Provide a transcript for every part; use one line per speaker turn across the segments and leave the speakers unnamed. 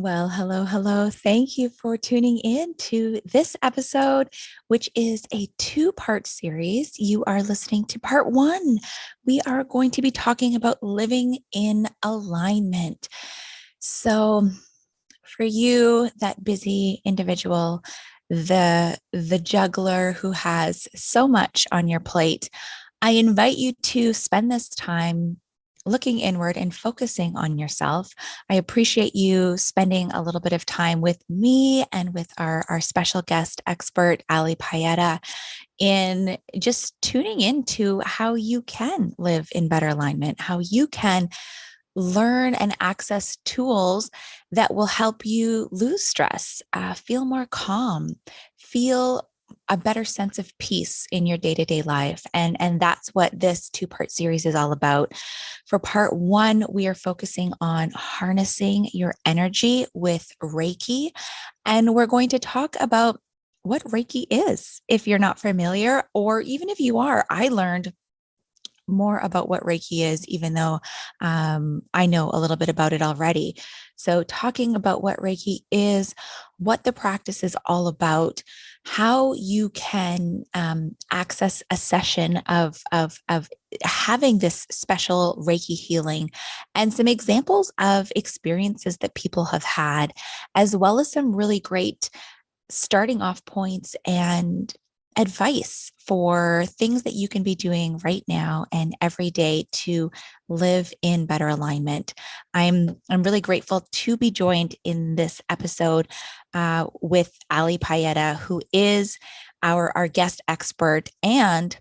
Well, hello, hello. Thank you for tuning in to this episode, which is a two-part series. You are listening to part one. We are going to be talking about living in alignment. So, for you, that busy individual, the juggler who has so much on your plate, I invite you to spend this time looking inward and focusing on yourself. I appreciate you spending a little bit of time with me and with our special guest expert, Ali Payetta, in just tuning into how you can live in better alignment, how you can learn and access tools that will help you lose stress, feel more calm, feel a better sense of peace in your day-to-day life. And that's what this two-part series is all about. For part one, we are focusing on harnessing your energy with Reiki. And we're going to talk about what Reiki is if you're not familiar, or even if you are. I learned more about what Reiki is, even though I know a little bit about it already. So, talking about what Reiki is, what the practice is all about, how you can access a session of having this special Reiki healing, and some examples of experiences that people have had, as well as some really great starting off points and advice for things that you can be doing right now and every day to live in better alignment. I'm really grateful to be joined in this episode with Ali Payetta, who is our guest expert. And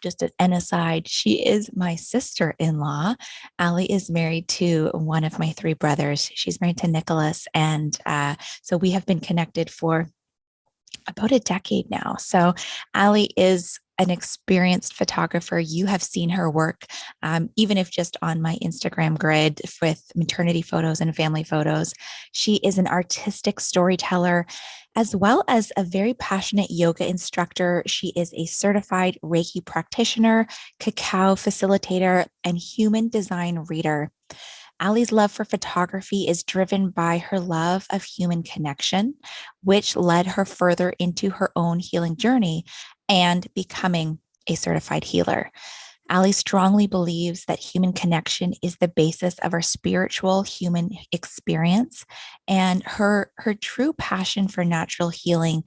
just an aside, she is my sister-in-law. Ali is married to one of my three brothers. She's married to Nicholas. And so we have been connected for about a decade now. So Ali is an experienced photographer. You have seen her work, even if just on my Instagram grid with maternity photos and family photos. She is an artistic storyteller, as well as a very passionate yoga instructor. She is a certified Reiki practitioner, cacao facilitator, and human design reader. Ali's love for photography is driven by her love of human connection, which led her further into her own healing journey and becoming a certified healer. Ali strongly believes that human connection is the basis of our spiritual human experience, and her true passion for natural healing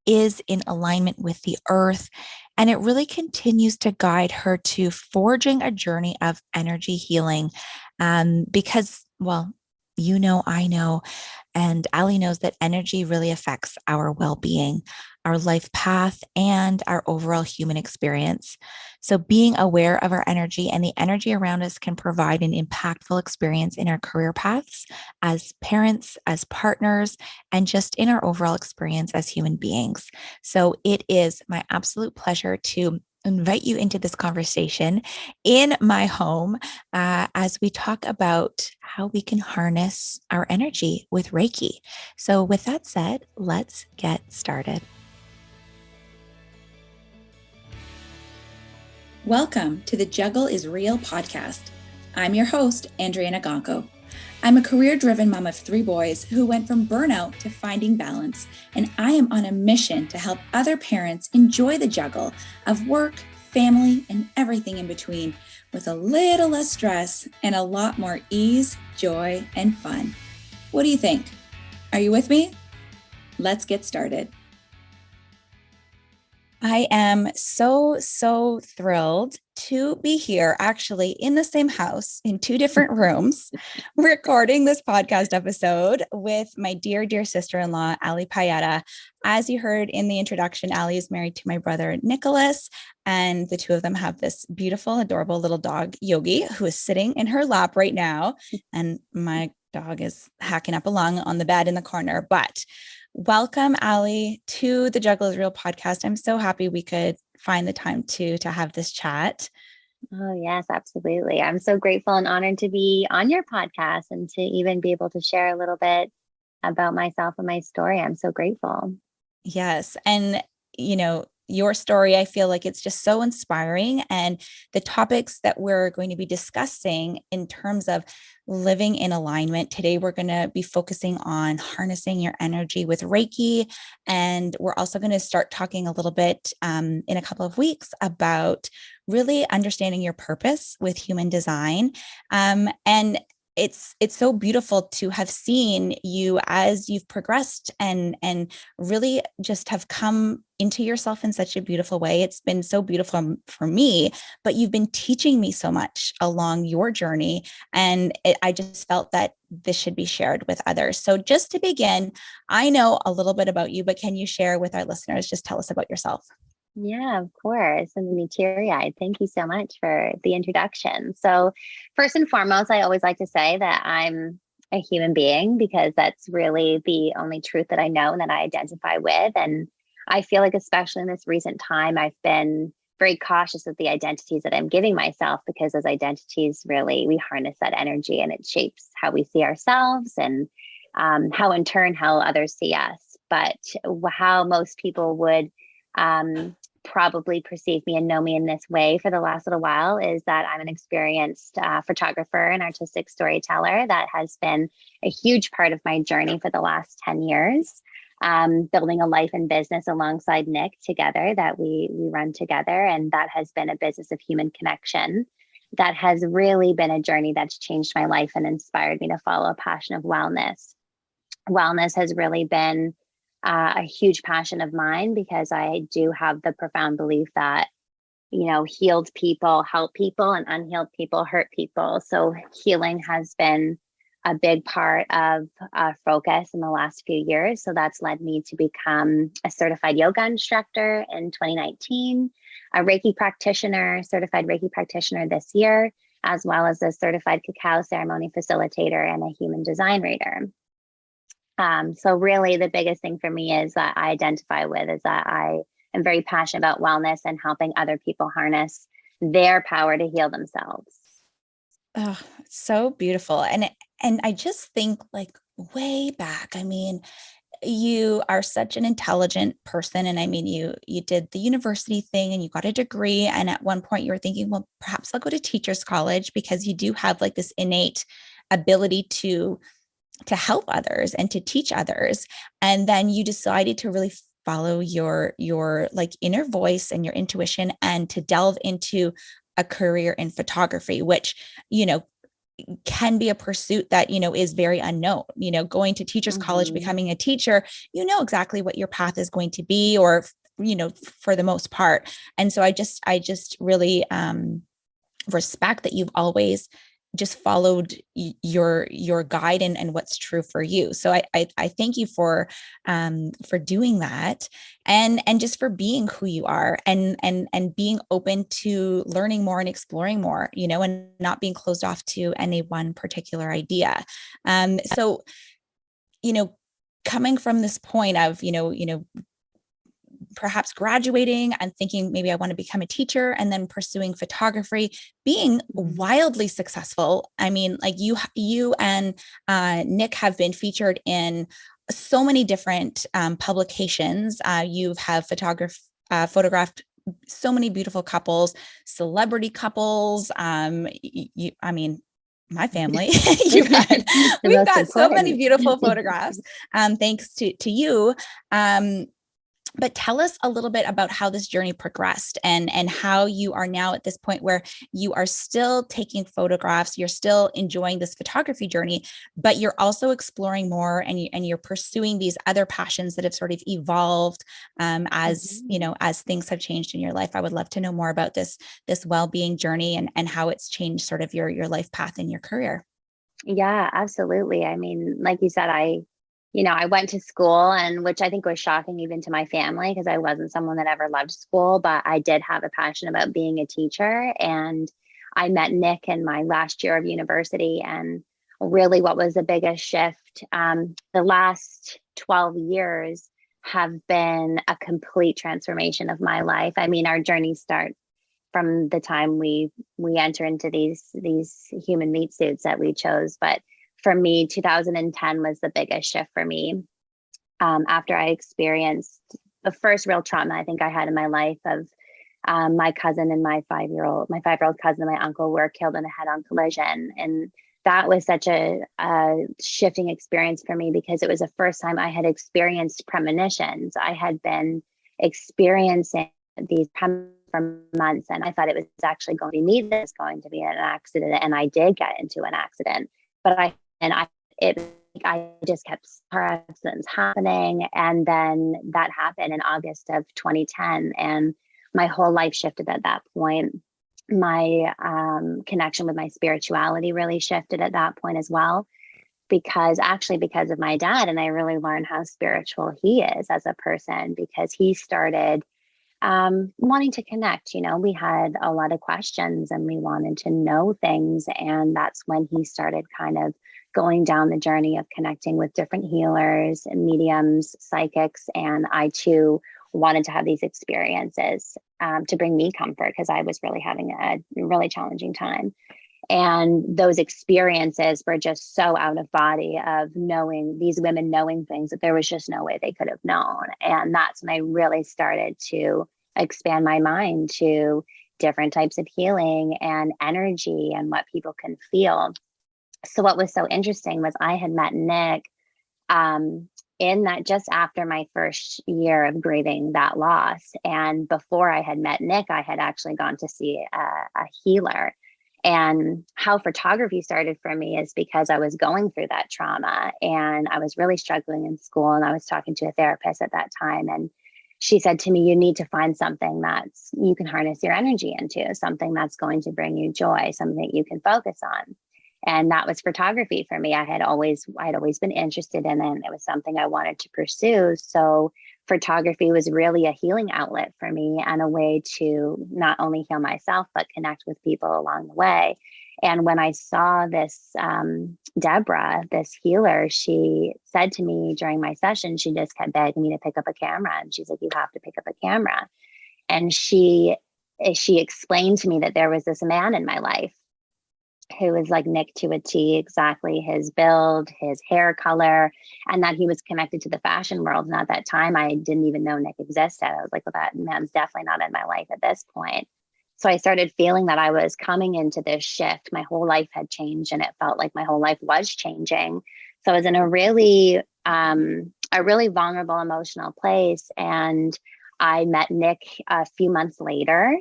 is in alignment with the earth. And it really continues to guide her to forging a journey of energy healing. Because, well, I know, and Ali knows that energy really affects our well being, our life path, and our overall human experience. So, being aware of our energy and the energy around us can provide an impactful experience in our career paths, as parents, as partners, and just in our overall experience as human beings. So, it is my absolute pleasure to invite you into this conversation in my home as we talk about how we can harness our energy with Reiki. So, with that said, let's get started. Welcome to the Juggle is Real podcast. I'm your host, Andryanna. I'm a career-driven mom of three boys who went from burnout to finding balance, and I am on a mission to help other parents enjoy the juggle of work, family, and everything in between with a little less stress and a lot more ease, joy, and fun. What do you think? Are you with me? Let's get started. I am so thrilled to be here, actually in the same house in two different rooms, recording this podcast episode with my dear sister-in-law, Ali Payetta. As you heard in the introduction, Ali is married to my brother, Nicholas, and the two of them have this beautiful, adorable little dog, Yogi, who is sitting in her lap right now. And my dog is hacking up along on the bed in the corner. But welcome, Ali, to the Juggle is Real podcast. I'm so happy we could find the time to have this chat.
Oh, yes, absolutely. I'm so grateful and honored to be on your podcast and to even be able to share a little bit about myself and my story. I'm so grateful.
Yes. And, your story. I feel like it's just so inspiring. And the topics that we're going to be discussing in terms of living in alignment today, we're going to be focusing on harnessing your energy with Reiki. And we're also going to start talking a little bit in a couple of weeks about really understanding your purpose with human design. And it's so beautiful to have seen you as you've progressed and really just have come into yourself in such a beautiful way. It's been so beautiful for me, but you've been teaching me so much along your journey. And I just felt that this should be shared with others. So just to begin, I know a little bit about you, but can you share with our listeners? Just tell us about yourself.
Yeah, of course. I'm gonna be teary-eyed. Thank you so much for the introduction. So, first and foremost, I always like to say that I'm a human being because that's really the only truth that I know and that I identify with. And I feel like, especially in this recent time, I've been very cautious of the identities that I'm giving myself because those identities really, we harness that energy and it shapes how we see ourselves and how, in turn, how others see us. But how most people would probably perceive me and know me in this way for the last little while is that I'm an experienced photographer and artistic storyteller. That has been a huge part of my journey for the last 10 years. Building a life and business alongside Nick together that we run together. And that has been a business of human connection. That has really been a journey that's changed my life and inspired me to follow a passion of wellness. Wellness has really been a huge passion of mine because I do have the profound belief that, healed people help people and unhealed people hurt people. So healing has been a big part of focus in the last few years. So that's led me to become a certified yoga instructor in 2019, a Reiki practitioner, certified Reiki practitioner this year, as well as a certified cacao ceremony facilitator and a human design reader. So really the biggest thing for me is that I identify with is that I am very passionate about wellness and helping other people harness their power to heal themselves.
Oh, so beautiful. And I just think like way back, I mean, you are such an intelligent person. And I mean, you did the university thing and you got a degree. And at one point you were thinking, well, perhaps I'll go to teacher's college because you do have like this innate ability to help others and to teach others. And then you decided to really follow your like inner voice and your intuition and to delve into a career in photography, which, can be a pursuit that, is very unknown. Going to teacher's college, becoming a teacher, exactly what your path is going to be, or, for the most part. And so I just really respect that you've always just followed your guide and what's true for you. So I thank you for doing that and just for being who you are and being open to learning more and exploring more, and not being closed off to any one particular idea. So, coming from this point of, perhaps graduating and thinking maybe I want to become a teacher and then pursuing photography, being wildly successful. I mean, like you and Nick have been featured in so many different publications. You have photographed so many beautiful couples, celebrity couples. I mean, my family, we've got so many beautiful photographs, thanks to you. But tell us a little bit about how this journey progressed and how you are now at this point where you are still taking photographs, you're still enjoying this photography journey, but you're also exploring more and you're pursuing these other passions that have sort of evolved as as things have changed in your life. I would love to know more about this well-being journey and how it's changed sort of your life path and your career.
Yeah, absolutely. I mean, like you said, I went to school, and which I think was shocking even to my family because I wasn't someone that ever loved school, but I did have a passion about being a teacher. And I met Nick in my last year of university. And really, what was the biggest shift? The last 12 years have been a complete transformation of my life. I mean, our journey starts from the time we enter into these human meat suits that we chose, but for me, 2010 was the biggest shift for me. After I experienced the first real trauma I think I had in my life of my cousin and my 5-year-old cousin and my uncle were killed in a head-on collision. And that was such a shifting experience for me because it was the first time I had experienced premonitions. I had been experiencing these premonitions for months, and I thought it was actually going to be me that's going to be in an accident. And I did get into an accident, but I just kept car accidents happening. And then that happened in August of 2010. And my whole life shifted at that point. My connection with my spirituality really shifted at that point as well, because of my dad. And I really learned how spiritual he is as a person, because he started wanting to connect. We had a lot of questions and we wanted to know things. And that's when he started kind of going down the journey of connecting with different healers and mediums, psychics. And I too wanted to have these experiences to bring me comfort, because I was really having a really challenging time. And those experiences were just so out of body, of knowing these women knowing things that there was just no way they could have known. And that's when I really started to expand my mind to different types of healing and energy and what people can feel. So what was so interesting was I had met Nick in that just after my first year of grieving that loss. And before I had met Nick, I had actually gone to see a healer. And how photography started for me is because I was going through that trauma and I was really struggling in school. And I was talking to a therapist at that time. And she said to me, you need to find something that's you can harness your energy into, something that's going to bring you joy, something that you can focus on. And that was photography for me. I'd always been interested in it. It was something I wanted to pursue. So photography was really a healing outlet for me and a way to not only heal myself, but connect with people along the way. And when I saw this, Deborah, this healer, she said to me during my session, she just kept begging me to pick up a camera. And she's like, you have to pick up a camera. And she explained to me that there was this man in my life who was like Nick to a T, exactly his build, his hair color, and that he was connected to the fashion world. And at that time, I didn't even know Nick existed. I was like, well, that man's definitely not in my life at this point. So I started feeling that I was coming into this shift. My whole life had changed and it felt like my whole life was changing. So I was in a really vulnerable emotional place. And I met Nick a few months later.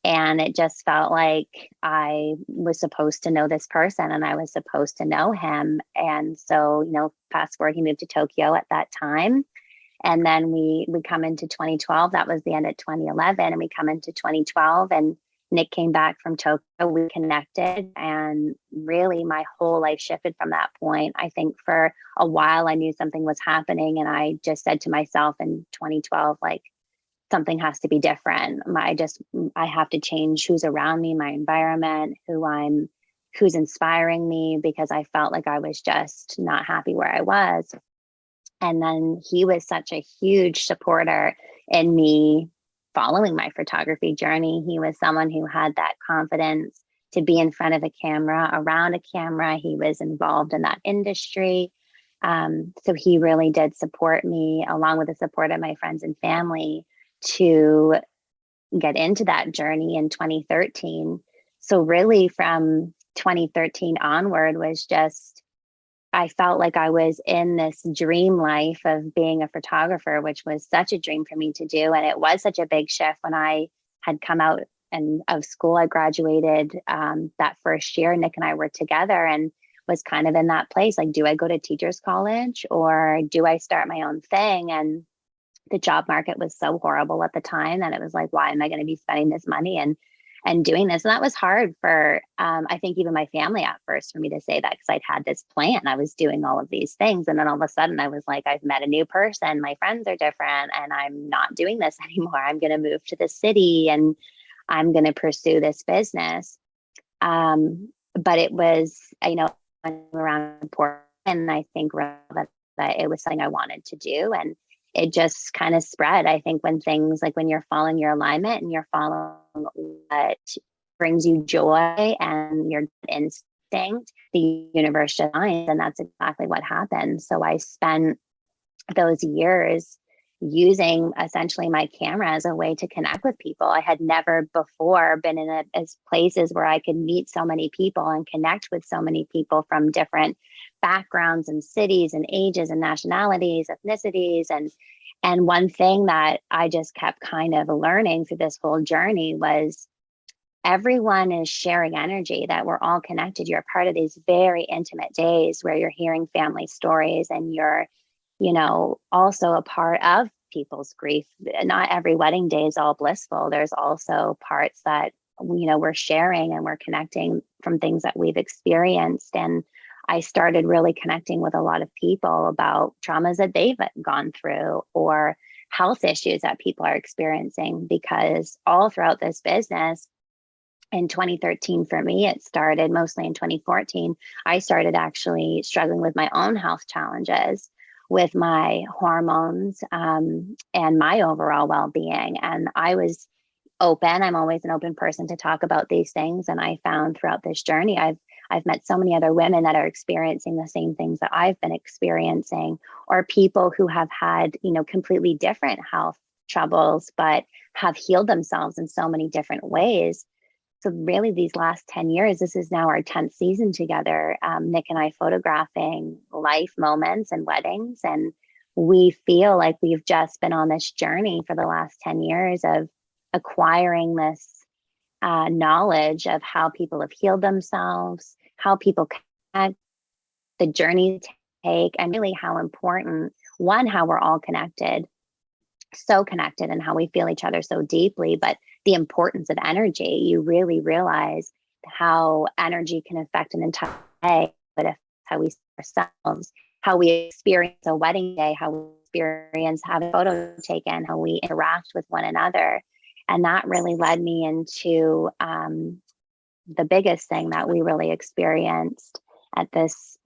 And it just felt like I was supposed to know this person and I was supposed to know him. And so, fast forward, he moved to Tokyo at that time. And then we come into 2012. That was the end of 2011. And we come into 2012 and Nick came back from Tokyo. We connected and really my whole life shifted from that point. I think for a while I knew something was happening and I just said to myself in 2012, like, something has to be different. I have to change who's around me, my environment, who's inspiring me, because I felt like I was just not happy where I was. And then he was such a huge supporter in me following my photography journey. He was someone who had that confidence to be in front of a camera, around a camera. He was involved in that industry. So he really did support me, along with the support of my friends and family, to get into that journey in 2013. So really from 2013 onward was just, I felt like I was in this dream life of being a photographer, which was such a dream for me to do. And it was such a big shift when I had come out of school. I graduated that first year. Nick and I were together and was kind of in that place. Like, do I go to teachers college or do I start my own thing? And the job market was so horrible at the time that it was like, why am I going to be spending this money and doing this? And that was hard for, I think, even my family at first, for me to say that, because I'd had this plan. I was doing all of these things. And then all of a sudden I was like, I've met a new person. My friends are different and I'm not doing this anymore. I'm going to move to the city and I'm going to pursue this business. But it was, around Portland, and I think that it was something I wanted to do. And it just kind of spread. I think when you're following your alignment and you're following what brings you joy and your instinct, the universe just aligns, and that's exactly what happened. So I spent those years, using essentially my camera as a way to connect with people. I had never before been in as places where I could meet so many people and connect with so many people from different backgrounds and cities and ages and nationalities, ethnicities. And one thing that I just kept kind of learning through this whole journey was everyone is sharing energy, that we're all connected. You're part of these very intimate days where you're hearing family stories, and you're, also a part of people's grief. Not every wedding day is all blissful. There's also parts that, we're sharing and we're connecting from things that we've experienced. And I started really connecting with a lot of people about traumas that they've gone through or health issues that people are experiencing, because all throughout this business, in 2013 for me, it started mostly in 2014. I started actually struggling with my own health challenges, with my hormones, and my overall well-being. And I was open. I'm always an open person to talk about these things. And I found throughout this journey, I've met so many other women that are experiencing the same things that I've been experiencing, or people who have had, completely different health troubles, but have healed themselves in so many different ways. So really these last 10 years, this is now our 10th season together, Nick and I photographing life moments and weddings. And we feel like we've just been on this journey for the last 10 years of acquiring this knowledge of how people have healed themselves, how people connect, the journey to take, and really how important, one, how we're all connected, so connected, and how we feel each other so deeply, but the importance of energy. You really realize how energy can affect an entire day, but if how we see ourselves, how we experience a wedding day, how we experience having a photo taken, how we interact with one another. And that really led me into the biggest thing that we really experienced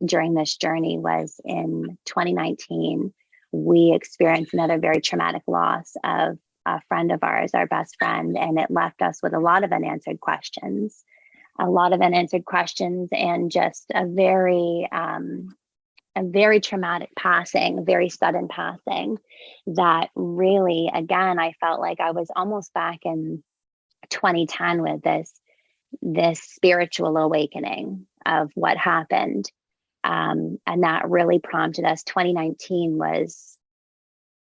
during this journey was in 2019. We experienced another very traumatic loss of a friend of ours, our best friend, and it left us with a lot of unanswered questions, and just a very traumatic passing, very sudden passing that really, again, I felt like I was almost back in 2010 with this spiritual awakening of what happened. And that really prompted us. 2019 was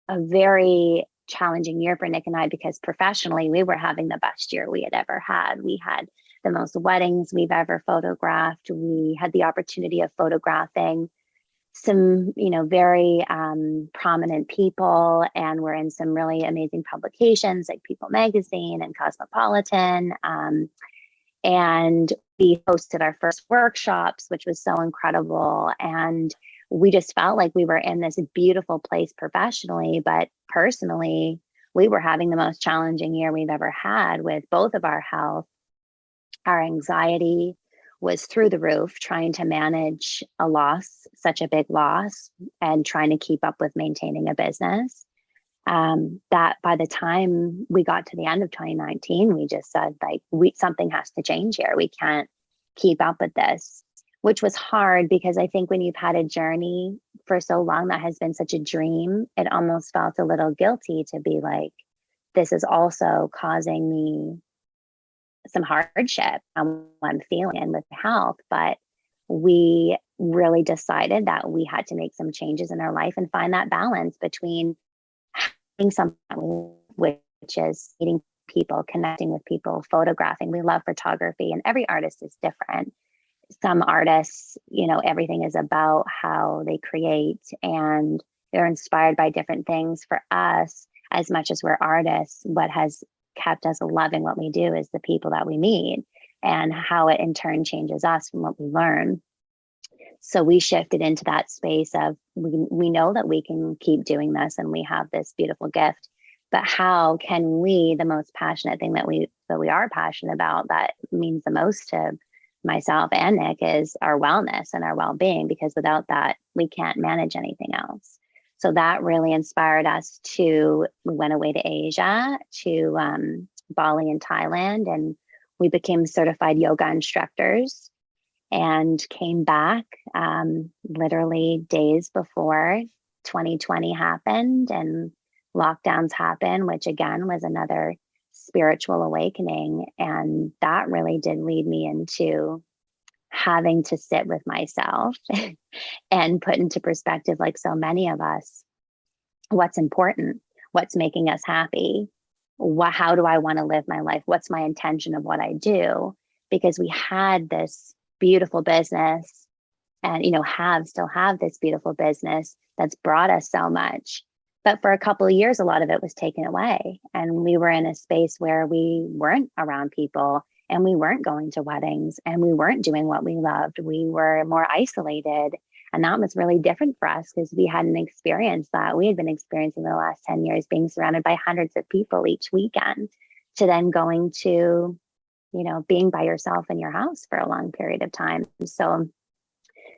a very challenging year for Nick and I, because professionally, we were having the best year we had ever had. We had the most weddings we've ever photographed. We had the opportunity of photographing some, very prominent people, and we're in some really amazing publications like People Magazine and Cosmopolitan. And we hosted our first workshops, which was so incredible. And we just felt like we were in this beautiful place professionally, but personally, we were having the most challenging year we've ever had with both of our health. Our anxiety was through the roof, trying to manage a loss, such a big loss, and trying to keep up with maintaining a business. That by the time we got to the end of 2019, we just said, like, something has to change here. We can't keep up with this, which was hard, because I think when you've had a journey for so long that has been such a dream, it almost felt a little guilty to be like, this is also causing me some hardship on what I'm feeling and with health. But we really decided that we had to make some changes in our life and find that balance between something, which is meeting people, connecting with people, photographing. We love photography, and every artist is different. Some artists, everything is about how they create, and they're inspired by different things. For us, as much as we're artists, what has kept us loving what we do is the people that we meet, and how it in turn changes us from what we learn. So we shifted into that space of we know that we can keep doing this, and we have this beautiful gift, but how can we, the most passionate thing that we are passionate about, that means the most to myself and Nick, is our wellness and our well-being, because without that, we can't manage anything else. So that really inspired us we went away to Asia, to Bali and Thailand, and we became certified yoga instructors, and came back literally days before 2020 happened. And lockdowns happened, which again was another spiritual awakening. And that really did lead me into having to sit with myself and put into perspective, like so many of us, what's important, what's making us happy, how do I want to live my life, what's my intention of what I do, because we had this beautiful business and still have this beautiful business that's brought us so much, but for a couple of years a lot of it was taken away, and we were in a space where we weren't around people, and we weren't going to weddings, and we weren't doing what we loved. We were more isolated. And that was really different for us because we hadn't experienced that. We had been experiencing the last 10 years being surrounded by hundreds of people each weekend, to then going to, being by yourself in your house for a long period of time. So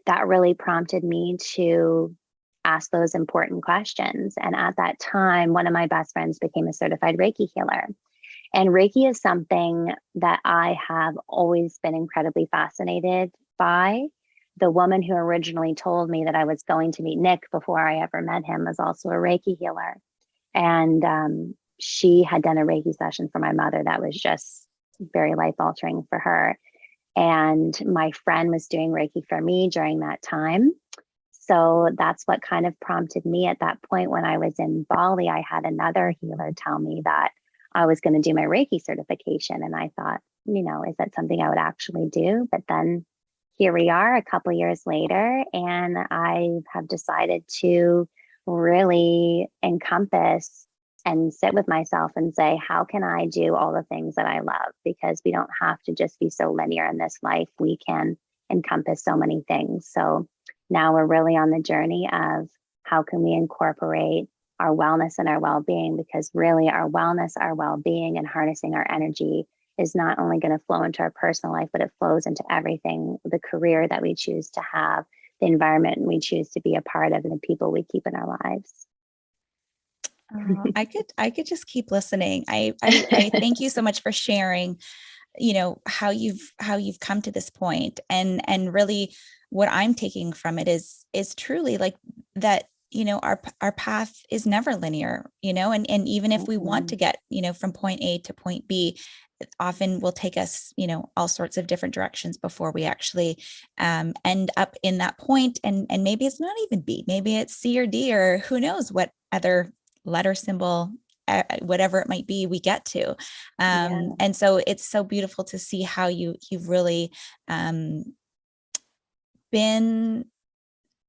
that really prompted me to ask those important questions. And at that time, one of my best friends became a certified Reiki healer. And Reiki is something that I have always been incredibly fascinated by. The woman who originally told me that I was going to meet Nick before I ever met him was also a Reiki healer. And she had done a Reiki session for my mother that was just very life-altering for her. And my friend was doing Reiki for me during that time. So that's what kind of prompted me at that point. When I was in Bali, I had another healer tell me that I was going to do my Reiki certification. And I thought, is that something I would actually do? But then here we are a couple of years later, and I have decided to really encompass and sit with myself and say, how can I do all the things that I love? Because we don't have to just be so linear in this life. We can encompass so many things. So now we're really on the journey of how can we incorporate our wellness and our well-being, because really our wellness, our well-being, and harnessing our energy is not only going to flow into our personal life, but it flows into everything, the career that we choose to have, the environment we choose to be a part of, and the people we keep in our lives.
I could just keep listening. I thank you so much for sharing, how you've come to this point, and really what I'm taking from it is truly like that, our path is never linear, and even if we want to get, from point A to point B, it often will take us, all sorts of different directions before we actually end up in that point. And maybe it's not even B, maybe it's C or D, or who knows what other letter, symbol, whatever it might be, we get to. And so it's so beautiful to see how you've really been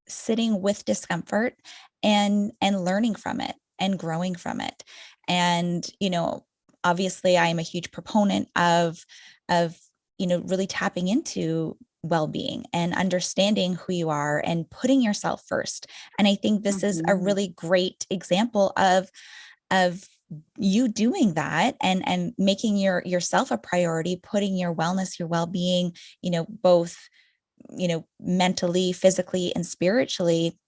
sitting with discomfort and learning from it and growing from it. And, obviously I am a huge proponent of, really tapping into well-being and understanding who you are and putting yourself first. And I think this is a really great example of you doing that and making yourself a priority, putting your wellness, your well-being, both, mentally, physically, and spiritually,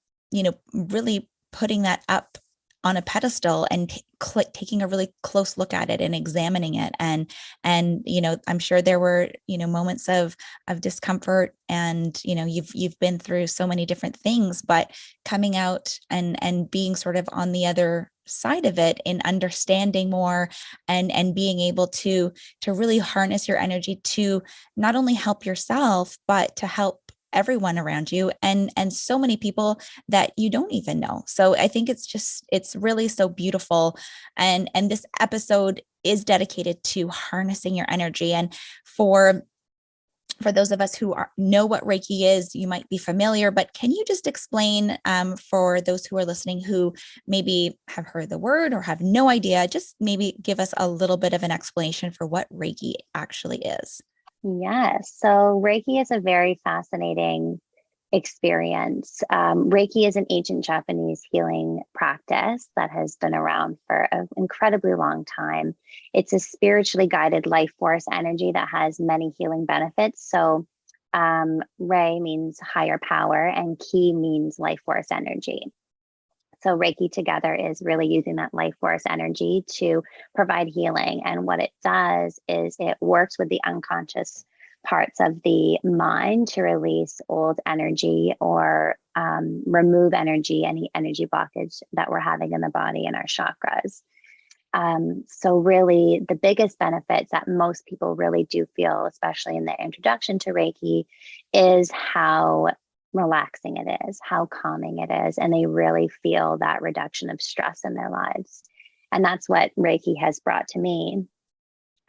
really putting that up on a pedestal and taking a really close look at it and examining it. And, I'm sure there were, moments of discomfort, and, you've been through so many different things, but coming out and being sort of on the other side of it and understanding more, and being able to really harness your energy to not only help yourself, but to help everyone around you, and so many people that you don't even know. So I think it's really so beautiful. And this episode is dedicated to harnessing your energy. And for those of us who know what Reiki is, you might be familiar, but can you just explain, for those who are listening who maybe have heard the word or have no idea, just maybe give us a little bit of an explanation for what Reiki actually is?
Yes. So Reiki is a very fascinating experience. Reiki is an ancient Japanese healing practice that has been around for an incredibly long time. It's a spiritually guided life force energy that has many healing benefits. So Rei means higher power, and Ki means life force energy. So Reiki together is really using that life force energy to provide healing. And what it does is it works with the unconscious parts of the mind to release old energy or remove energy, any energy blockage that we're having in the body and our chakras. So really the biggest benefits that most people really do feel, especially in the introduction to Reiki, is how relaxing it is, how calming it is. And they really feel that reduction of stress in their lives. And that's what Reiki has brought to me.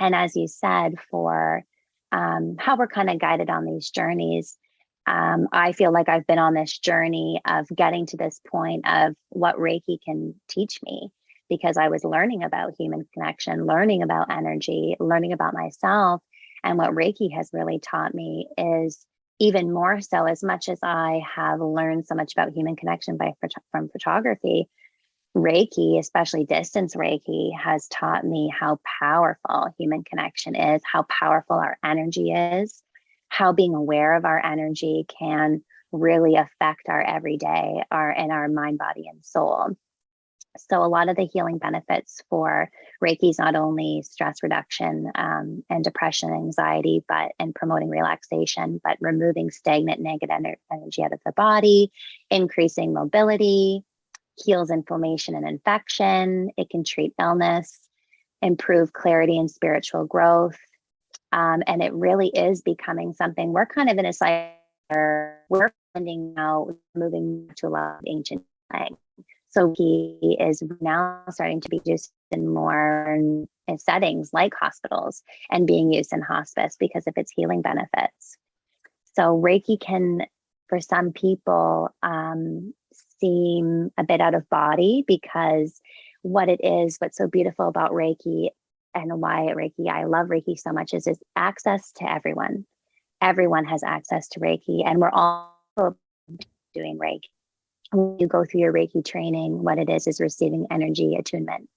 And as you said, for how we're kind of guided on these journeys, I feel like I've been on this journey of getting to this point of what Reiki can teach me, because I was learning about human connection, learning about energy, learning about myself. And what Reiki has really taught me is even more so, as much as I have learned so much about human connection from photography, Reiki, especially distance Reiki, has taught me how powerful human connection is, how powerful our energy is, how being aware of our energy can really affect our everyday, our mind, body, and soul. So a lot of the healing benefits for Reiki is not only stress reduction and depression, anxiety, and promoting relaxation, but removing stagnant negative energy out of the body, increasing mobility, heals inflammation and infection. It can treat illness, improve clarity and spiritual growth. And it really is becoming something we're kind of in a cycle where we're finding out, moving to a lot of ancient things. So he is now starting to be used in more settings like hospitals and being used in hospice because of its healing benefits. So Reiki can, for some people, seem a bit out of body, because what's so beautiful about Reiki and why I love Reiki so much is access to everyone. Everyone has access to Reiki, and we're all doing Reiki. When you go through your Reiki training, what it is receiving energy attunements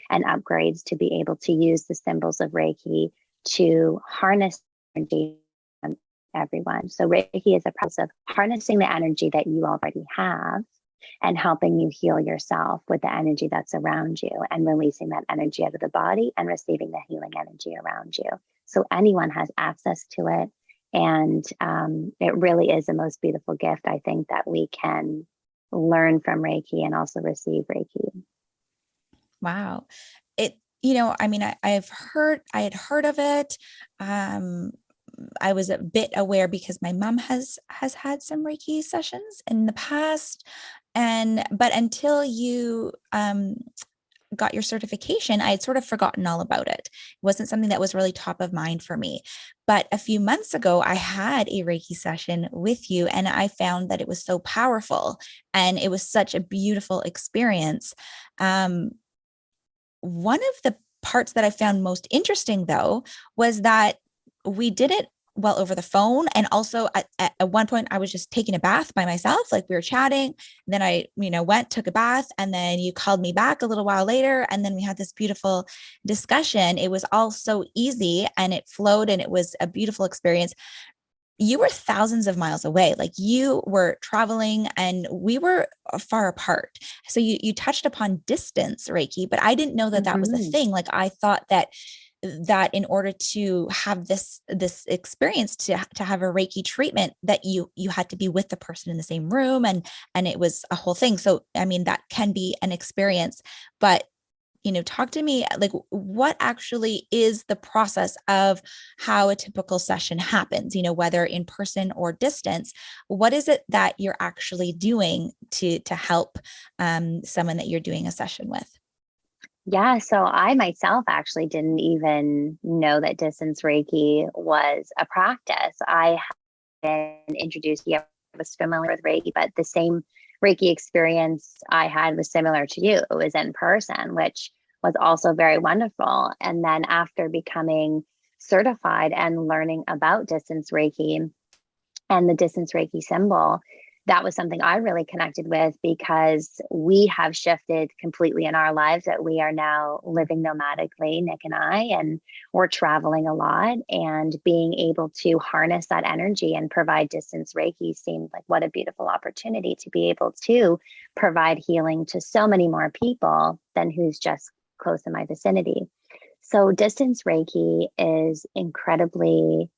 and upgrades to be able to use the symbols of Reiki to harness energy from everyone. So Reiki is a process of harnessing the energy that you already have and helping you heal yourself with the energy that's around you, and releasing that energy out of the body and receiving the healing energy around you. So anyone has access to it. And it really is the most beautiful gift, I think, that we can learn from Reiki and also receive Reiki.
Wow. I had heard of it. I was a bit aware because my mom has had some Reiki sessions in the past. But until you got your certification, I had sort of forgotten all about it. It wasn't something that was really top of mind for me. But a few months ago, I had a Reiki session with you, and I found that it was so powerful and it was such a beautiful experience. One of the parts that I found most interesting, though, was that we did it over the phone. And also at one point I was just taking a bath by myself, like we were chatting. Then I, took a bath, and then you called me back a little while later. And then we had this beautiful discussion. It was all so easy and it flowed, and it was a beautiful experience. You were thousands of miles away, like you were traveling and we were far apart. So you touched upon distance Reiki, but I didn't know that that was a thing. Like I thought that in order to have this experience, to have a Reiki treatment, that you had to be with the person in the same room, and it was a whole thing. So I mean, that can be an experience, but talk to me, like, what actually is the process of how a typical session happens, whether in person or distance? What is it that you're actually doing to help someone that you're doing a session with?
Yeah, so I myself actually didn't even know that distance Reiki was a practice. I had been introduced, I was familiar with Reiki, but the same Reiki experience I had was similar to you. It was in person, which was also very wonderful. And then after becoming certified and learning about distance Reiki and the distance Reiki symbol, that was something I really connected with, because we have shifted completely in our lives, that we are now living nomadically, Nick and I, and we're traveling a lot, and being able to harness that energy and provide distance Reiki seemed like what a beautiful opportunity to be able to provide healing to so many more people than who's just close in my vicinity. So distance Reiki is incredibly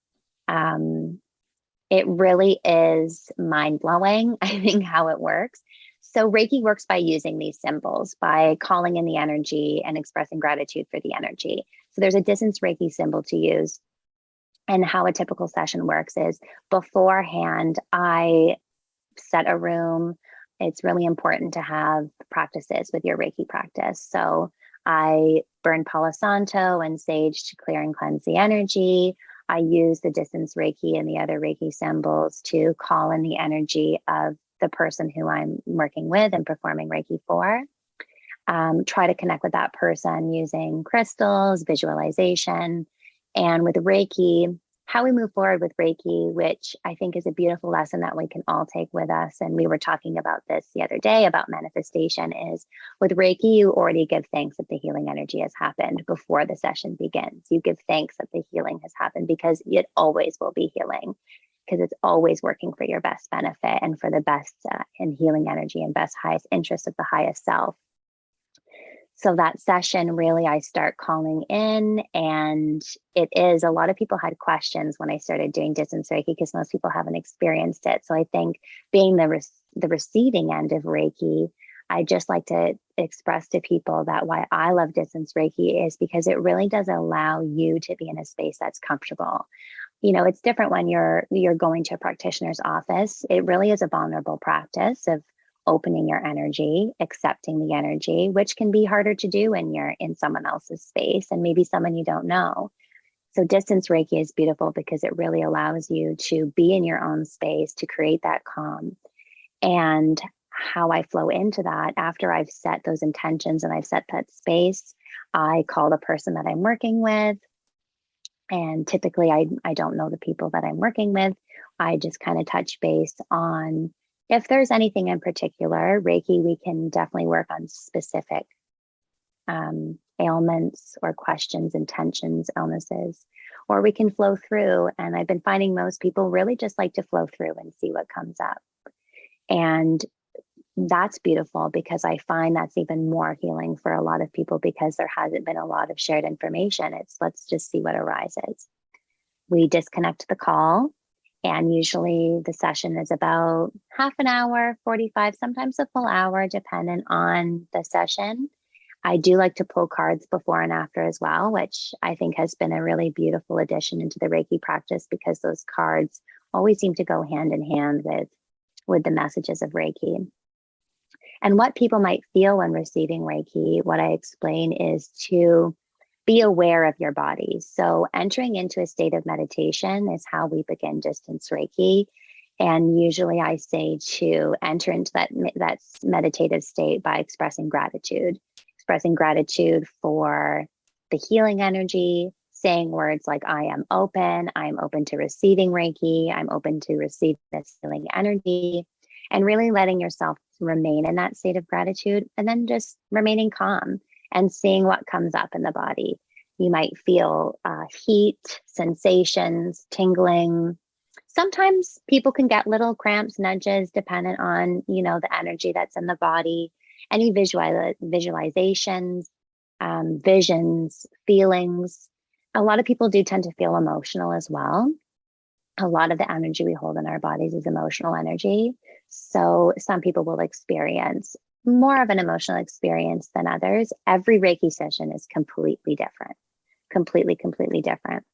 It really is mind-blowing, I think, how it works. So Reiki works by using these symbols, by calling in the energy and expressing gratitude for the energy. So there's a distance Reiki symbol to use. And how a typical session works is beforehand, I set a room. It's really important to have practices with your Reiki practice. So I burn Palo Santo and sage to clear and cleanse the energy. I use the distance Reiki and the other Reiki symbols to call in the energy of the person who I'm working with and performing Reiki for. Try to connect with that person using crystals, visualization. And with Reiki, how we move forward with Reiki, which I think is a beautiful lesson that we can all take with us. And we were talking about this the other day about manifestation, is with Reiki, you already give thanks that the healing energy has happened before the session begins. You give thanks that the healing has happened because it always will be healing, because it's always working for your best benefit and for the best and healing energy and best highest interest of the highest self. So that session, really, I start calling in, and it is, a lot of people had questions when I started doing distance Reiki because most people haven't experienced it. So I think being the receiving end of Reiki, I just like to express to people that why I love distance Reiki is because it really does allow you to be in a space that's comfortable. You know, it's different when you're going to a practitioner's office. It really is a vulnerable practice of opening your energy, accepting the energy, which can be harder to do when you're in someone else's space and maybe someone you don't know. So distance Reiki is beautiful because it really allows you to be in your own space, to create that calm. And how I flow into that, after I've set those intentions and I've set that space, I call the person that I'm working with. And typically I don't know the people that I'm working with. I just kind of touch base on if there's anything in particular. Reiki, we can definitely work on specific ailments or questions, intentions, illnesses, or we can flow through. And I've been finding most people really just like to flow through and see what comes up. And that's beautiful because I find that's even more healing for a lot of people because there hasn't been a lot of shared information. It's let's just see what arises. We disconnect the call. And usually the session is about half an hour, 45, sometimes a full hour, depending on the session. I do like to pull cards before and after as well, which I think has been a really beautiful addition into the Reiki practice because those cards always seem to go hand in hand with the messages of Reiki. And what people might feel when receiving Reiki, what I explain is to be aware of your body. So entering into a state of meditation is how we begin distance Reiki. And usually I say to enter into that meditative state by expressing gratitude for the healing energy, saying words like, I'm open to receiving Reiki, I'm open to receive this healing energy, and really letting yourself remain in that state of gratitude and then just remaining calm and seeing what comes up in the body. You might feel heat, sensations, tingling. Sometimes people can get little cramps, nudges, dependent on, the energy that's in the body. Any visualizations, visions, feelings. A lot of people do tend to feel emotional as well. A lot of the energy we hold in our bodies is emotional energy. So some people will experience more of an emotional experience than others. Every Reiki session is completely different, completely different.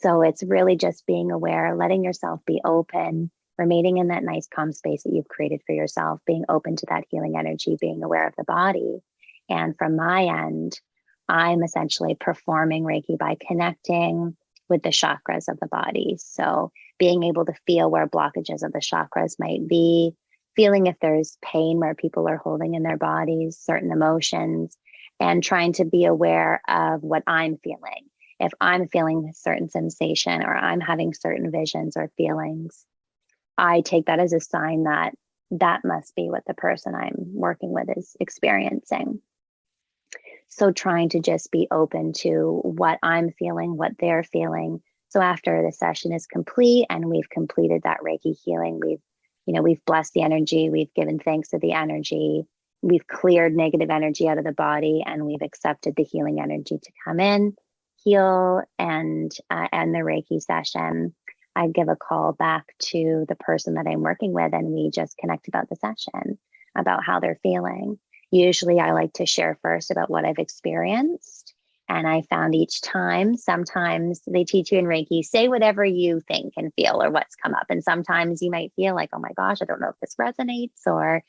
So it's really just being aware, letting yourself be open, remaining in that nice calm space that you've created for yourself, being open to that healing energy, being aware of the body. And from my end, I'm essentially performing Reiki by connecting with the chakras of the body. So being able to feel where blockages of the chakras might be, feeling if there's pain where people are holding in their bodies, certain emotions, and trying to be aware of what I'm feeling. If I'm feeling a certain sensation or I'm having certain visions or feelings, I take that as a sign that that must be what the person I'm working with is experiencing. So trying to just be open to what I'm feeling, what they're feeling. So after the session is complete and we've completed that Reiki healing, we've blessed the energy, we've given thanks to the energy, we've cleared negative energy out of the body, and we've accepted the healing energy to come in. heal and end the Reiki session, I give a call back to the person that I'm working with, and we just connect about the session, about how they're feeling. Usually I like to share first about what I've experienced. And I found each time, sometimes they teach you in Reiki, say whatever you think and feel or what's come up. And sometimes you might feel like, oh my gosh, I don't know if this resonates, or,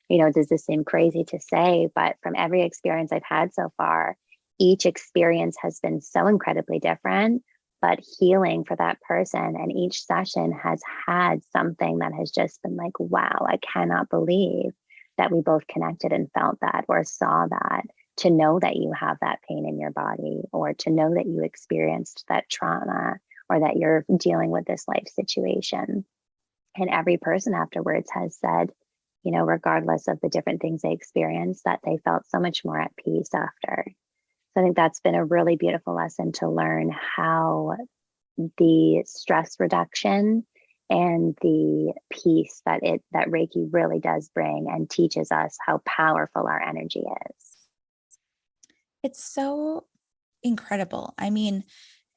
does this seem crazy to say? But from every experience I've had so far, each experience has been so incredibly different, but healing for that person. And each session has had something that has just been like, wow, I cannot believe that we both connected and felt that or saw that. To know that you have that pain in your body, or to know that you experienced that trauma, or that you're dealing with this life situation. And every person afterwards has said, regardless of the different things they experienced, that they felt so much more at peace after. So I think that's been a really beautiful lesson to learn, how the stress reduction and the peace that Reiki really does bring, and teaches us how powerful our energy is.
It's so incredible. I mean,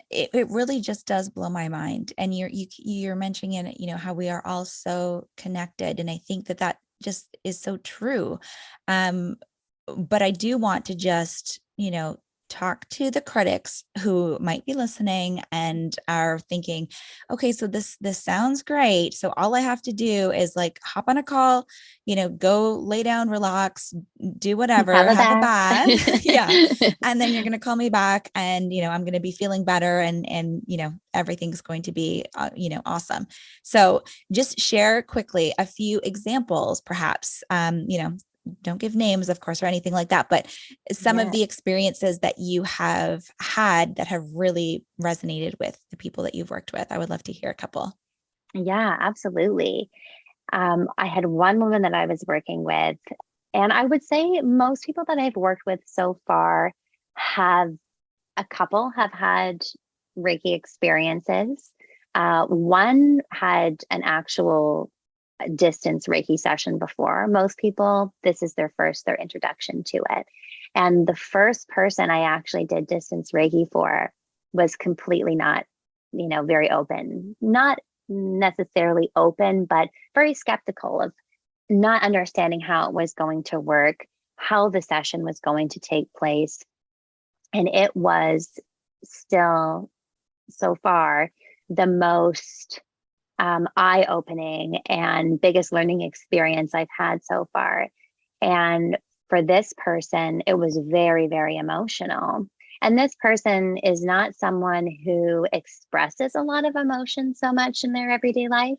it really just does blow my mind. And you're mentioning it, how we are all so connected. And I think that just is so true. But I do want to just, talk to the critics who might be listening and are thinking, okay, so this sounds great. So all I have to do is like hop on a call, go lay down, relax, do whatever, have a bath. Yeah. And then you're going to call me back, and, I'm going to be feeling better, and, everything's going to be, awesome. So just share quickly a few examples, perhaps, don't give names, of course, or anything like that, but some of the experiences that you have had that have really resonated with the people that you've worked with. I would love to hear a couple.
Yeah, absolutely. I had one woman that I was working with, and I would say most people that I've worked with so far have had Reiki experiences. One had an actual distance Reiki session before. Most people, this is their introduction to it. And the first person I actually did distance Reiki for was completely not, very open, not necessarily open, but very skeptical, of not understanding how it was going to work, how the session was going to take place. And it was still, so far, the most eye-opening and biggest learning experience I've had so far. And for this person, it was very, very emotional. And this person is not someone who expresses a lot of emotion so much in their everyday life,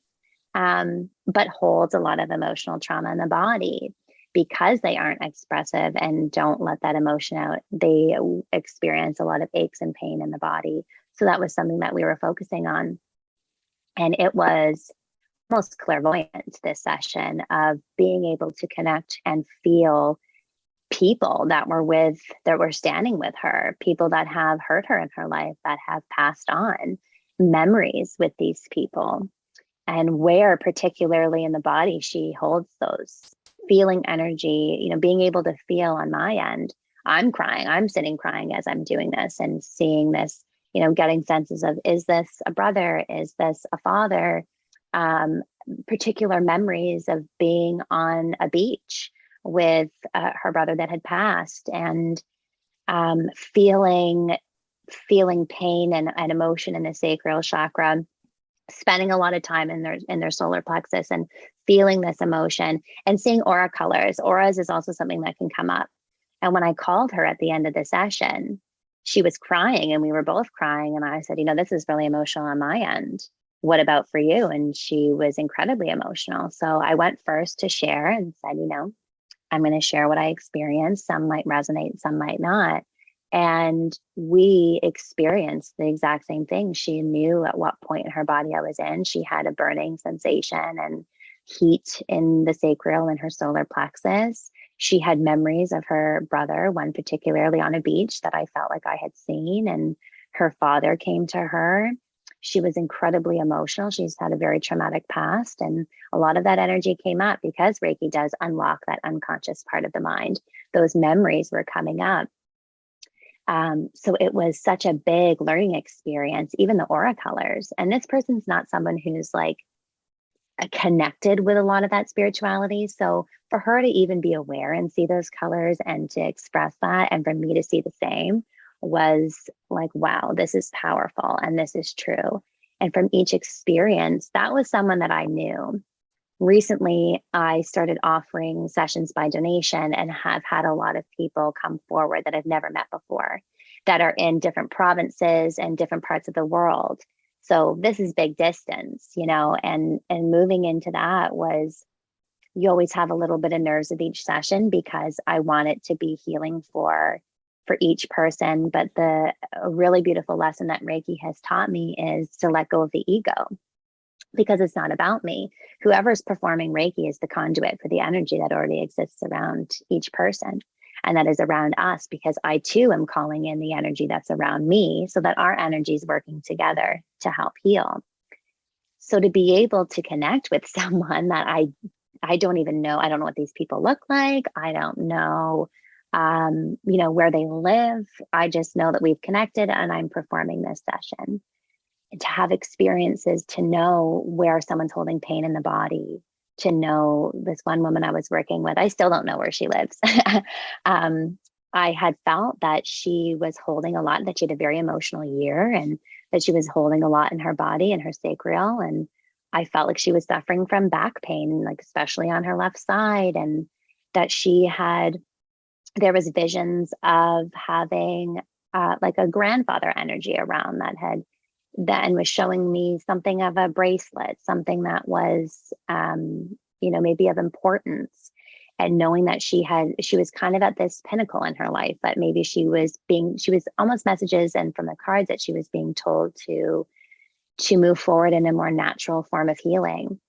but holds a lot of emotional trauma in the body. Because they aren't expressive and don't let that emotion out, they experience a lot of aches and pain in the body. So that was something that we were focusing on. And it was almost clairvoyant, this session, of being able to connect and feel people that were standing with her, people that have hurt her in her life, that have passed on, memories with these people, and where particularly in the body she holds those, feeling energy, being able to feel on my end. I'm crying, I'm sitting crying as I'm doing this and seeing this, getting senses of, is this a brother? Is this a father? Particular memories of being on a beach with her brother that had passed, and feeling pain and emotion in the sacral chakra, spending a lot of time in their solar plexus and feeling this emotion, and seeing aura colors. Auras is also something that can come up. And when I called her at the end of the session, she was crying, and we were both crying. And I said, this is really emotional on my end. What about for you? And she was incredibly emotional. So I went first to share and said, I'm going to share what I experienced. Some might resonate, some might not. And we experienced the exact same thing. She knew at what point in her body I was in. She had a burning sensation and heat in the sacral and her solar plexus. She had memories of her brother, one particularly on a beach that I felt like I had seen, and her father came to her. She was incredibly emotional. She's had a very traumatic past, and a lot of that energy came up because Reiki does unlock that unconscious part of the mind. Those memories were coming up. So it was such a big learning experience, even the aura colors. And this person's not someone who's like connected with a lot of that spirituality. So for her to even be aware and see those colors and to express that, and for me to see the same, was like, wow, this is powerful and this is true. And from each experience, that was someone that I knew. Recently, I started offering sessions by donation and have had a lot of people come forward that I've never met before, that are in different provinces and different parts of the world. So this is big distance, and moving into that was, you always have a little bit of nerves with each session because I want it to be healing for each person. But the a really beautiful lesson that Reiki has taught me is to let go of the ego, because it's not about me. Whoever's performing Reiki is the conduit for the energy that already exists around each person. And that is around us, because I too am calling in the energy that's around me so that our energy is working together to help heal. So to be able to connect with someone that I don't even know, I don't know what these people look like. I don't know, where they live. I just know that we've connected and I'm performing this session. And to have experiences, to know where someone's holding pain in the body, to know this one woman I was working with, I still don't know where she lives. I had felt that she was holding a lot, that she had a very emotional year, and that she was holding a lot in her body and her sacral. And I felt like she was suffering from back pain, like especially on her left side, and that there was visions of having like a grandfather energy around and was showing me something of a bracelet, something that was, maybe of importance. And knowing that she was kind of at this pinnacle in her life, but maybe she was almost messages, and from the cards, that she was being told to move forward in a more natural form of healing.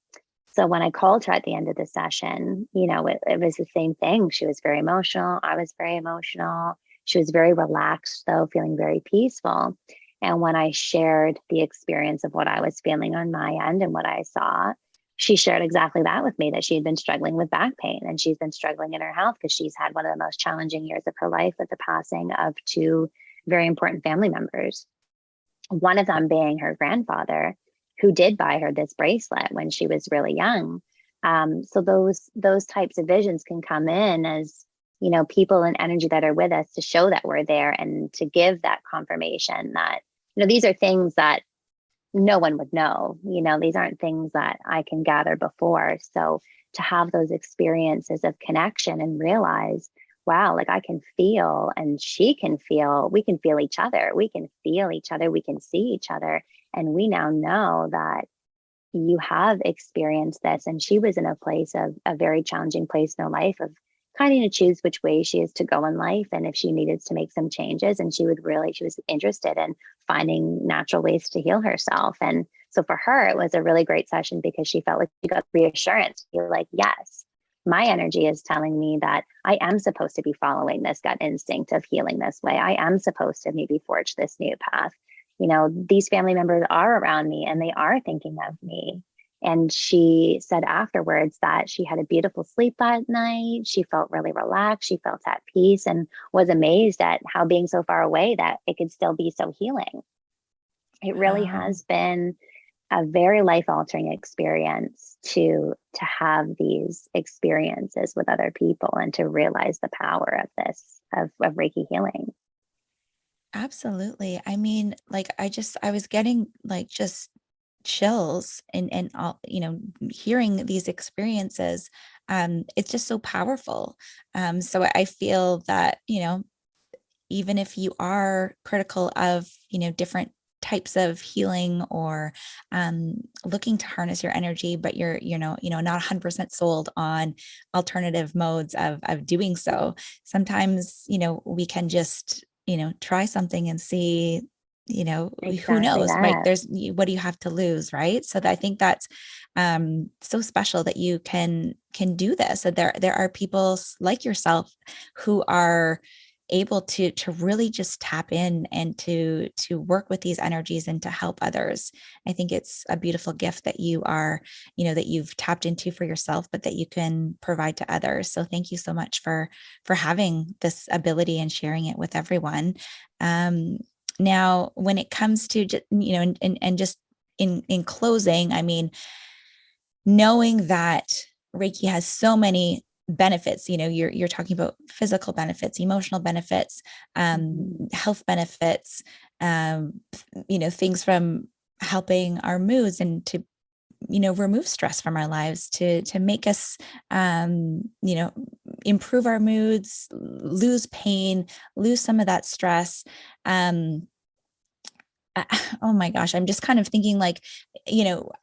So when I called her at the end of the session, it was the same thing. She was very emotional. I was very emotional. She was very relaxed, though, feeling very peaceful. And when I shared the experience of what I was feeling on my end and what I saw, she shared exactly that with me, that she had been struggling with back pain, and she's been struggling in her health because she's had one of the most challenging years of her life with the passing of two very important family members. One of them being her grandfather, who did buy her this bracelet when she was really young. So those types of visions can come in as, people and energy that are with us, to show that we're there and to give that confirmation that, these are things that no one would know. These aren't things that I can gather before. So to have those experiences of connection and realize, wow, like I can feel and she can feel, we can feel each other. We can feel each other. We can see each other. And we now know that you have experienced this. And she was in a place of a very challenging place in her life, of kind of choose which way she is to go in life, and if she needed to make some changes. And she was interested in finding natural ways to heal herself. And so for her, it was a really great session, because she felt like she got reassurance, feel like, yes, my energy is telling me that I am supposed to be following this gut instinct of healing this way. I am supposed to maybe forge this new path. These family members are around me and they are thinking of me. And she said afterwards that she had a beautiful sleep that night. She felt really relaxed. She felt at peace, and was amazed at how, being so far away, that it could still be so healing. It really
Wow.
has been a very life-altering experience to have these experiences with other people, and to realize the power of this, of Reiki healing.
Absolutely. I mean, like I was getting like just chills and all, hearing these experiences. It's just so powerful. So I feel that, even if you are critical of, different types of healing, or looking to harness your energy, but you're not 100% sold on alternative modes of doing so. Sometimes, we can just, try something and see, who
Exactly
knows, like
that.
what do you have to lose, right? So I think that's so special that you can do this. So there are people like yourself who are able to really just tap in and to work with these energies and to help others. I think it's a beautiful gift that you are, that you've tapped into for yourself, but that you can provide to others. So thank you so much for having this ability and sharing it with everyone. Now, when it comes to and just in closing, I mean, knowing that Reiki has so many benefits, you're talking about physical benefits, emotional benefits, health benefits, things from helping our moods and to remove stress from our lives, to make us improve our moods, lose pain, lose some of that stress. Oh my gosh, I'm just kind of thinking like,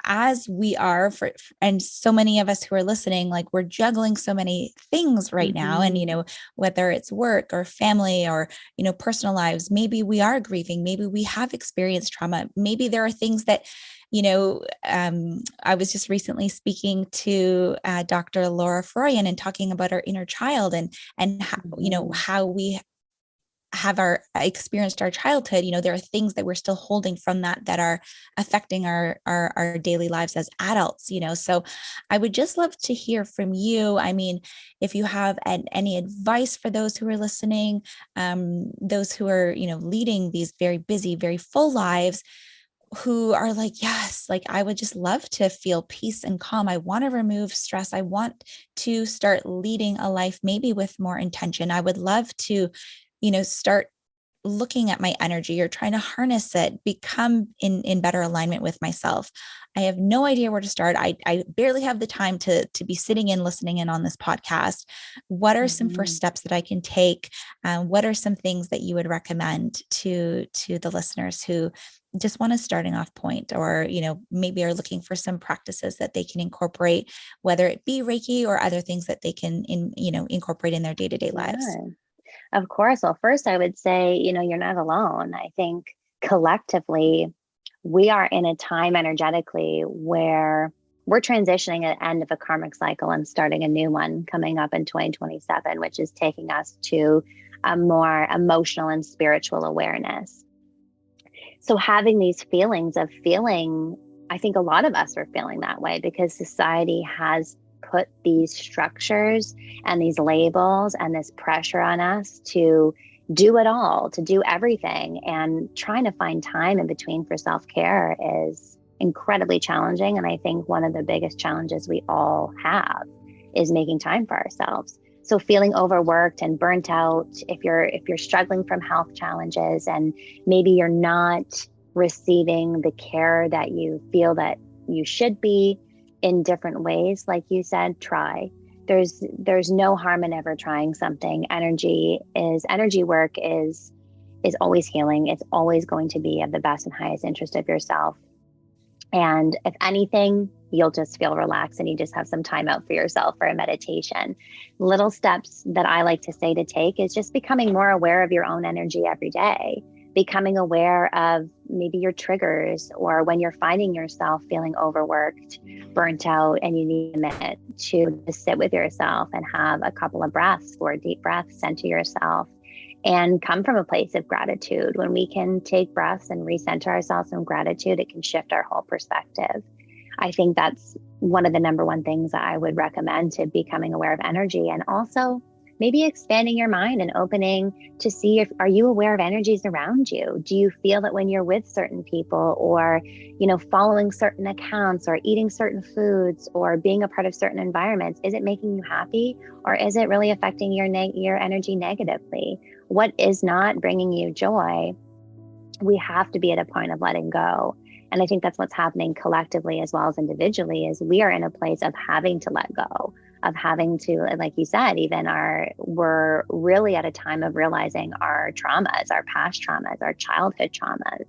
as we are and so many of us who are listening, like we're juggling so many things right now. And, whether it's work or family or, personal lives, maybe we are grieving, maybe we have experienced trauma. Maybe there are things that, I was just recently speaking to Dr. Laura Florian and talking about our inner child and how, how we have experienced our childhood. There are things that we're still holding from that are affecting our daily lives as adults. So I would just love to hear from you. I mean, if you have any advice for those who are listening, those who are leading these very busy, very full lives, who are like, yes, like I would just love to feel peace and calm. I want to remove stress. I want to start leading a life maybe with more intention. I would love to start looking at my energy or trying to harness it, become in better alignment with myself. I have no idea where to start. I barely have the time to be sitting in, listening in on this podcast. What are some first steps that I can take? What are some things that you would recommend to the listeners who just want a starting off point, or, maybe are looking for some practices that they can incorporate, whether it be Reiki or other things that they can incorporate in their day-to-day lives?
Of course. Well, first I would say, you're not alone. I think collectively, we are in a time energetically where we're transitioning at the end of a karmic cycle and starting a new one coming up in 2027, which is taking us to a more emotional and spiritual awareness. So having these feelings of feeling, I think a lot of us are feeling that way because society has put these structures and these labels and this pressure on us to do it all, to do everything. And trying to find time in between for self-care is incredibly challenging. And I think one of the biggest challenges we all have is making time for ourselves. So feeling overworked and burnt out, if you're struggling from health challenges and maybe you're not receiving the care that you feel that you should be in different ways, like you said, try. There's no harm in ever trying something. Energy work is always healing. It's always going to be of the best and highest interest of yourself. And if anything, you'll just feel relaxed and you just have some time out for yourself for a meditation. Little steps that I like to say to take is just becoming more aware of your own energy every day, becoming aware of maybe your triggers, or when you're finding yourself feeling overworked, burnt out, and you need a minute to just sit with yourself and have a couple of breaths, 4 deep breaths, center yourself, and come from a place of gratitude. When we can take breaths and recenter ourselves in gratitude, it can shift our whole perspective. I think that's one of the number one things that I would recommend to becoming aware of energy. And also maybe expanding your mind and opening to see are you aware of energies around you? Do you feel that when you're with certain people, or, following certain accounts, or eating certain foods, or being a part of certain environments, is it making you happy, or is it really affecting your energy negatively? What is not bringing you joy? We have to be at a point of letting go. And I think that's what's happening collectively as well as individually, is we are in a place of having to let go, of having to, like you said, we're really at a time of realizing our traumas, our past traumas, our childhood traumas.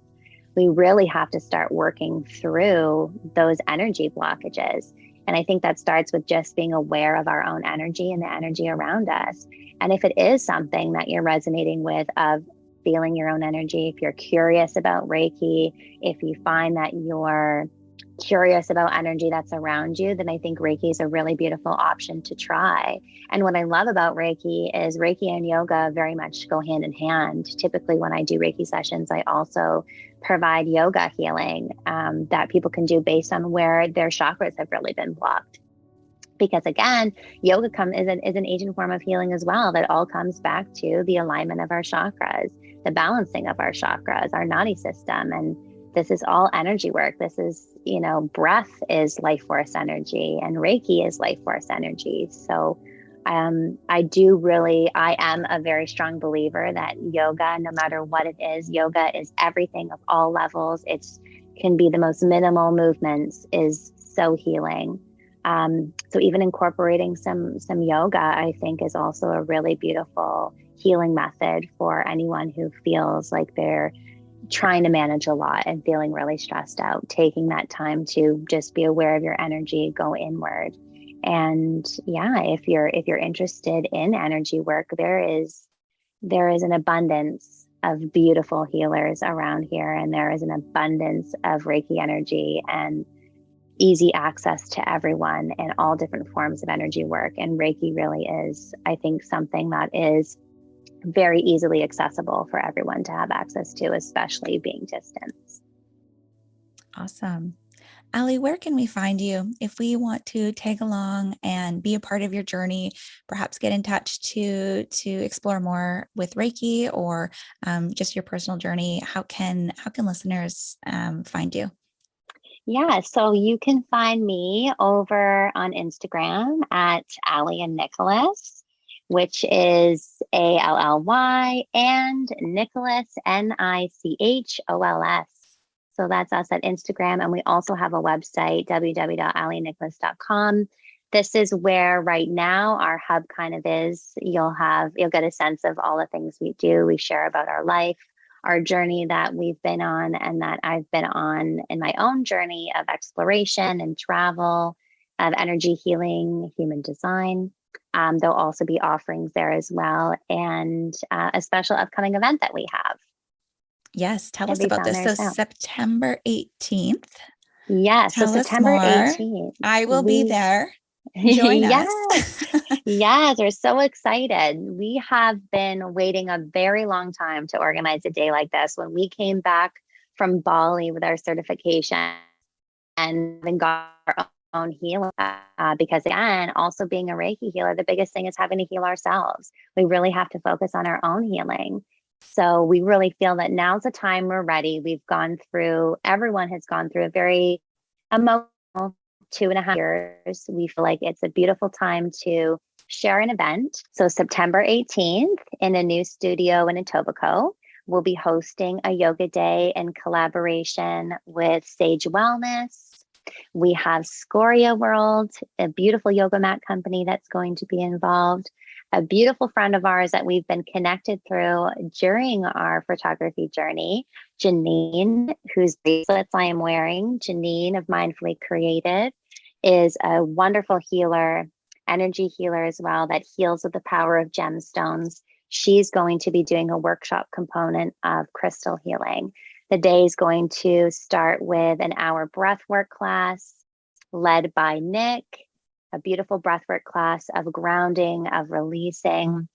We really have to start working through those energy blockages. And I think that starts with just being aware of our own energy and the energy around us. And if it is something that you're resonating with, of feeling your own energy, if you're curious about Reiki, if you find that you're curious about energy that's around you, then I think Reiki is a really beautiful option to try. And what I love about Reiki is Reiki and yoga very much go hand in hand. Typically, when I do Reiki sessions, I also provide yoga healing that people can do based on where their chakras have really been blocked. Because again, yoga is an ancient form of healing as well, that all comes back to the alignment of our chakras, the balancing of our chakras, our nadi system. And this is all energy work. This is, breath is life force energy, and Reiki is life force energy. So I am a very strong believer that yoga, no matter what it is, yoga is everything of all levels. It can be the most minimal movements, is so healing. So even incorporating some yoga, I think, is also a really beautiful healing method for anyone who feels like they're trying to manage a lot and feeling really stressed out. Taking that time to just be aware of your energy, go inward. And yeah, if you're interested in energy work, there is an abundance of beautiful healers around here, and there is an abundance of Reiki energy and easy access to everyone and all different forms of energy work. And Reiki really is, I think, something that is very easily accessible for everyone to have access to, especially being distance.
Awesome. Ali, where can we find you if we want to tag along and be a part of your journey, perhaps get in touch to explore more with Reiki, or just your personal journey? How can listeners find you?
Yeah, so you can find me over on Instagram at Ali and Nicholas, which is ALLY, and Nicholas NICHOLS. So that's us at Instagram. And we also have a website, www.aliandnicholas.com. This is where right now our hub kind of is. You'll get a sense of all the things we do. We share about our life, our journey that we've been on and that I've been on in my own journey of exploration and travel, of energy healing, human design. There'll also be offerings there as well, and a special upcoming event that we have.
Yes, tell us about this. So September 18th.
Yes,
tell
so September
us more.
18th.
I will be there. Join
yes.
us.
Yes, we're so excited. We have been waiting a very long time to organize a day like this. When we came back from Bali with our certification and then got our own healing, because again, also being a Reiki healer, the biggest thing is having to heal ourselves. We really have to focus on our own healing. So we really feel that now's the time we're ready. Everyone has gone through a very emotional 2.5 years. We feel like it's a beautiful time to share an event. So September 18th in a new studio in Etobicoke, we'll be hosting a yoga day in collaboration with Sage Wellness. We have Scoria World, a beautiful yoga mat company that's going to be involved. A beautiful friend of ours that we've been connected through during our photography journey, Janine, whose bracelets I am wearing. Janine of Mindfully Created is a wonderful healer, energy healer as well, that heals with the power of gemstones. She's going to be doing a workshop component of crystal healing. The day is going to start with an hour breathwork class led by Nick, a beautiful breathwork class of grounding, of releasing,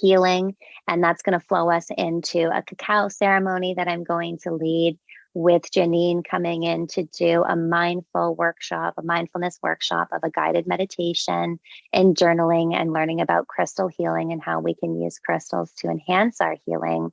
healing. And that's going to flow us into a cacao ceremony that I'm going to lead, with Janine coming in to do a mindfulness workshop of a guided meditation and journaling and learning about crystal healing and how we can use crystals to enhance our healing.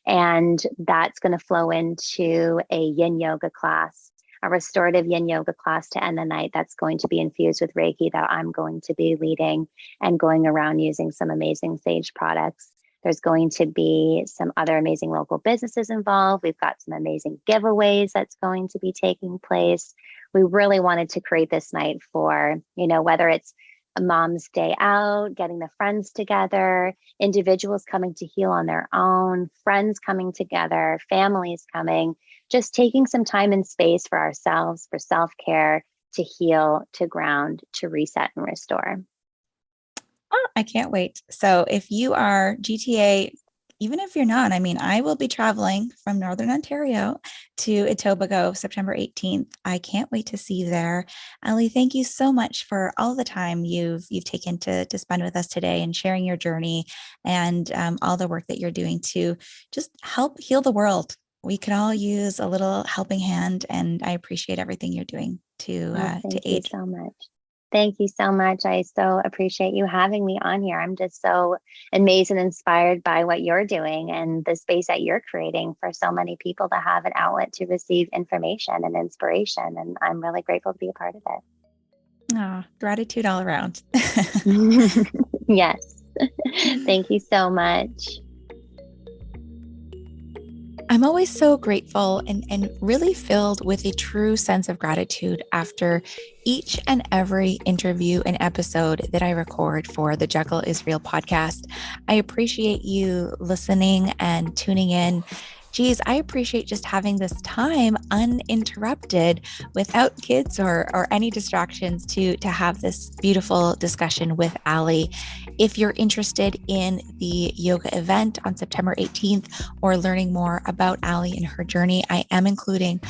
And that's going to flow into a yin yoga class, a restorative yin yoga class to end the night that's going to be infused with Reiki, that I'm going to be leading and going around using some amazing Sage products. There's going to be some other amazing local businesses involved. We've got some amazing giveaways that's going to be taking place. We really wanted to create this night for, whether it's a mom's day out, getting the friends together, individuals coming to heal on their own, friends coming together, families coming, just taking some time and space for ourselves, for self-care, to heal, to ground, to reset and restore.
Oh, I can't wait. So if you are GTA, even if you're not, I mean, I will be traveling from Northern Ontario to Etobicoke September 18th. I can't wait to see you there. Ali, thank you so much for all the time you've taken to spend with us today and sharing your journey and all the work that you're doing to just help heal the world. We could all use a little helping hand, and I appreciate everything you're doing
Oh,
to
thank you
aid.
so much. Thank you so much. I so appreciate you having me on here. I'm just so amazed and inspired by what you're doing and the space that you're creating for so many people to have an outlet to receive information and inspiration. And I'm really grateful to be a part of
Oh, gratitude all around.
it. Yes. Thank you so much.
I'm always so grateful and really filled with a true sense of gratitude after each and every interview and episode that I record for the Jekyll is Real podcast. I appreciate you listening and tuning in. Geez, I appreciate just having this time uninterrupted without kids or any distractions to have this beautiful discussion with Ali. If you're interested in the yoga event on September 18th or learning more about Ali and her journey, I am including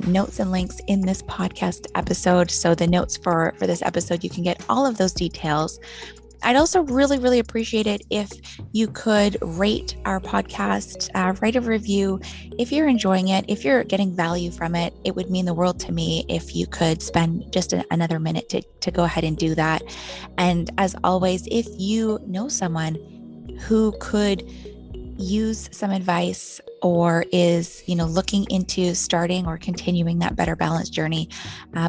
notes and links in this podcast episode. So the notes for this episode, you can get all of those details. I'd also really, really appreciate it if you could rate our podcast, write a review. If you're enjoying it, if you're getting value from it, it would mean the world to me if you could spend just another minute to go ahead and do that. And as always, if you know someone who could use some advice or is looking into starting or continuing that better balance journey,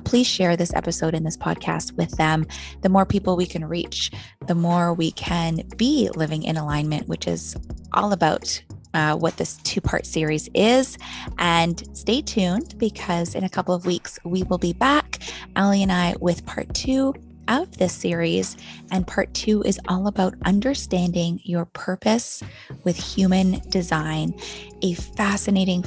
please share this episode and this podcast with them. The more people we can reach, the more we can be living in alignment, which is all about what this two-part series is. And stay tuned, because in a couple of weeks we will be back, Ali and I, with part 2 of this series. And part 2 is all about understanding your purpose with human design, a fascinating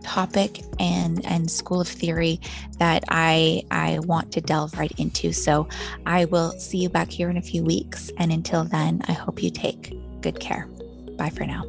topic and school of theory that I want to delve right into. So I will see you back here in a few weeks. And until then, I hope you take good care. Bye for now.